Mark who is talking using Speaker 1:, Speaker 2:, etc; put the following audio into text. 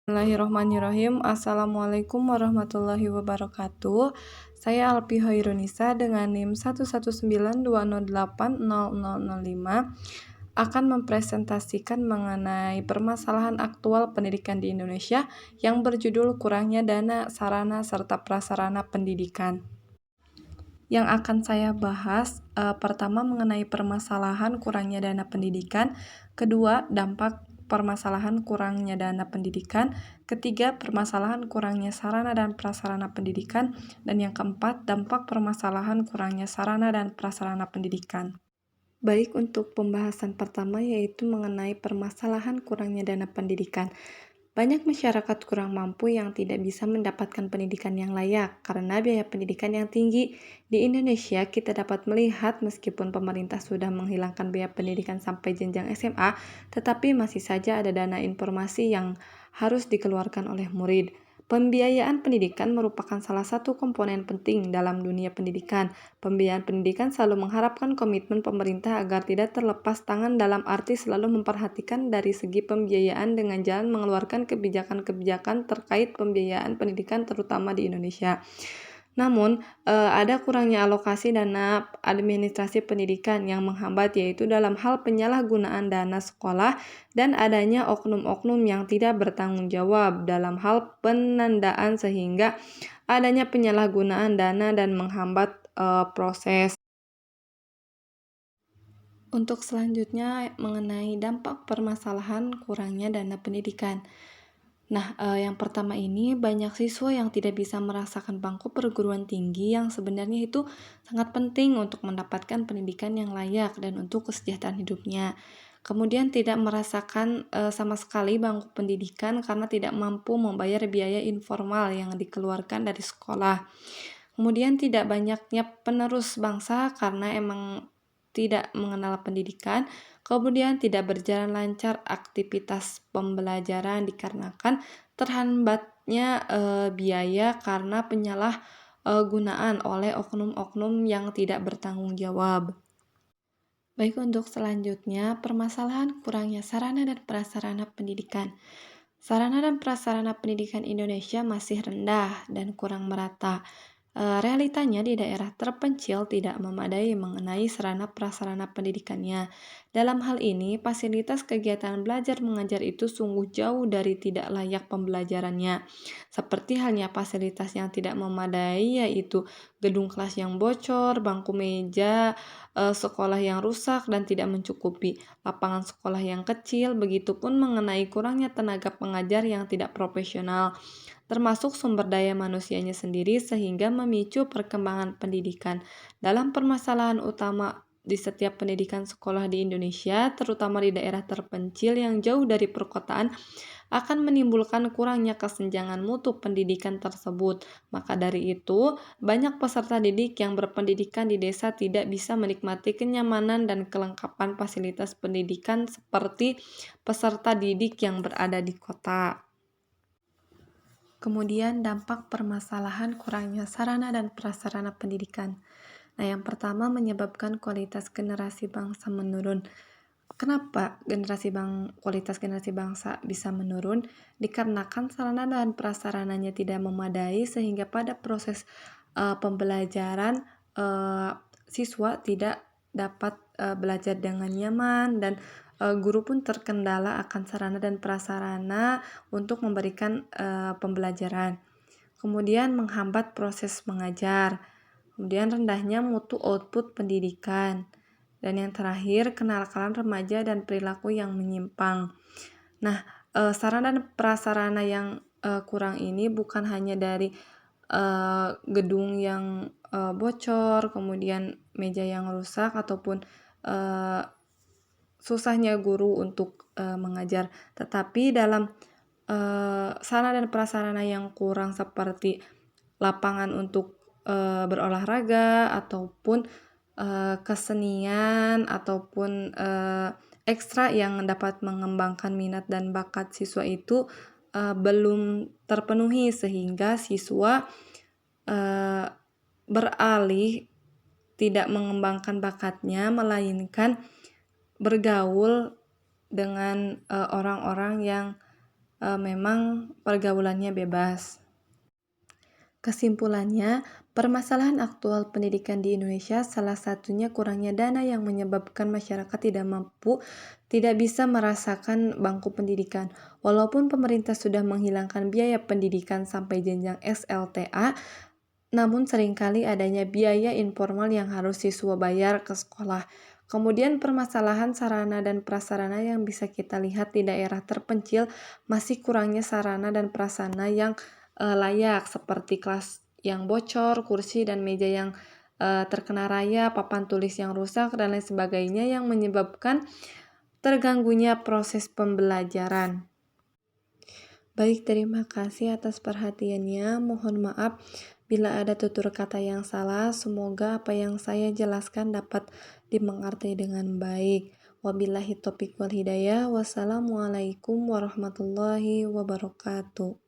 Speaker 1: Bismillahirrahmanirrahim. Assalamualaikum warahmatullahi wabarakatuh. Saya Alpi Hoirunisa dengan NIM 11920800005 akan mempresentasikan mengenai permasalahan aktual pendidikan di Indonesia yang berjudul kurangnya dana, sarana, serta prasarana pendidikan. Yang akan saya bahas pertama mengenai permasalahan kurangnya dana pendidikan, kedua dampak permasalahan kurangnya dana pendidikan, ketiga permasalahan kurangnya sarana dan prasarana pendidikan, dan yang keempat dampak permasalahan kurangnya sarana dan prasarana pendidikan. Baik, untuk pembahasan pertama yaitu mengenai permasalahan kurangnya dana pendidikan. Banyak masyarakat kurang mampu yang tidak bisa mendapatkan pendidikan yang layak karena biaya pendidikan yang tinggi. Di Indonesia, kita dapat melihat meskipun pemerintah sudah menghilangkan biaya pendidikan sampai jenjang SMA, tetapi masih saja ada dana informasi yang harus dikeluarkan oleh murid. Pembiayaan pendidikan merupakan salah satu komponen penting dalam dunia pendidikan. Pembiayaan pendidikan selalu mengharapkan komitmen pemerintah agar tidak terlepas tangan dalam arti selalu memperhatikan dari segi pembiayaan dengan jalan mengeluarkan kebijakan-kebijakan terkait pembiayaan pendidikan terutama di Indonesia. Namun, ada kurangnya alokasi dana administrasi pendidikan yang menghambat yaitu dalam hal penyalahgunaan dana sekolah dan adanya oknum-oknum yang tidak bertanggung jawab dalam hal penandaan sehingga adanya penyalahgunaan dana dan menghambat proses. Untuk selanjutnya mengenai dampak permasalahan kurangnya dana pendidikan. Nah, yang pertama ini banyak siswa yang tidak bisa merasakan bangku perguruan tinggi yang sebenarnya itu sangat penting untuk mendapatkan pendidikan yang layak dan untuk kesejahteraan hidupnya. Kemudian tidak merasakan sama sekali bangku pendidikan karena tidak mampu membayar biaya informal yang dikeluarkan dari sekolah. Kemudian tidak banyaknya penerus bangsa karena emang tidak mengenal pendidikan. Kemudian tidak berjalan lancar aktivitas pembelajaran dikarenakan terhambatnya biaya karena penyalahgunaan oleh oknum-oknum yang tidak bertanggung jawab. Baik, untuk selanjutnya permasalahan kurangnya sarana dan prasarana pendidikan. Sarana dan prasarana pendidikan Indonesia masih rendah dan kurang merata. Realitanya di daerah terpencil tidak memadai mengenai sarana prasarana pendidikannya. Dalam hal ini, fasilitas kegiatan belajar mengajar itu sungguh jauh dari tidak layak pembelajarannya. Seperti halnya fasilitas yang tidak memadai yaitu gedung kelas yang bocor, bangku meja, sekolah yang rusak dan tidak mencukupi, lapangan sekolah yang kecil, begitupun mengenai kurangnya tenaga pengajar yang tidak profesional, termasuk sumber daya manusianya sendiri sehingga memicu perkembangan pendidikan. Dalam permasalahan utama di setiap pendidikan sekolah di Indonesia, terutama di daerah terpencil yang jauh dari perkotaan, akan menimbulkan kurangnya kesenjangan mutu pendidikan tersebut. Maka dari itu, banyak peserta didik yang berpendidikan di desa tidak bisa menikmati kenyamanan dan kelengkapan fasilitas pendidikan seperti peserta didik yang berada di kota. Kemudian dampak permasalahan kurangnya sarana dan prasarana pendidikan. Nah, yang pertama menyebabkan kualitas generasi bangsa menurun. Kenapa kualitas generasi bangsa bisa menurun? Dikarenakan sarana dan prasarananya tidak memadai sehingga pada proses pembelajaran siswa tidak dapat belajar dengan nyaman dan guru pun terkendala akan sarana dan prasarana untuk memberikan pembelajaran. Kemudian menghambat proses mengajar. Kemudian rendahnya mutu output pendidikan. Dan yang terakhir, kenakalan remaja dan perilaku yang menyimpang. Nah, sarana dan prasarana yang kurang ini bukan hanya dari gedung yang bocor, kemudian meja yang rusak, ataupun susahnya guru untuk mengajar. Tetapi dalam sarana dan prasarana yang kurang seperti lapangan untuk berolahraga ataupun kesenian ataupun ekstra yang dapat mengembangkan minat dan bakat siswa itu belum terpenuhi sehingga siswa beralih tidak mengembangkan bakatnya melainkan bergaul dengan orang-orang yang memang pergaulannya bebas. Kesimpulannya, permasalahan aktual pendidikan di Indonesia salah satunya kurangnya dana yang menyebabkan masyarakat tidak bisa merasakan bangku pendidikan. Walaupun pemerintah sudah menghilangkan biaya pendidikan sampai jenjang SLTA, namun seringkali adanya biaya informal yang harus siswa bayar ke sekolah. Kemudian permasalahan sarana dan prasarana yang bisa kita lihat di daerah terpencil, masih kurangnya sarana dan prasarana yang layak seperti kelas yang bocor, kursi dan meja yang terkena rayap, papan tulis yang rusak dan lain sebagainya yang menyebabkan terganggunya proses pembelajaran. Baik, terima kasih atas perhatiannya. Mohon maaf bila ada tutur kata yang salah. Semoga apa yang saya jelaskan dapat dimengerti dengan baik. Wabillahi taufiq wal hidayah. Wassalamualaikum warahmatullahi wabarakatuh.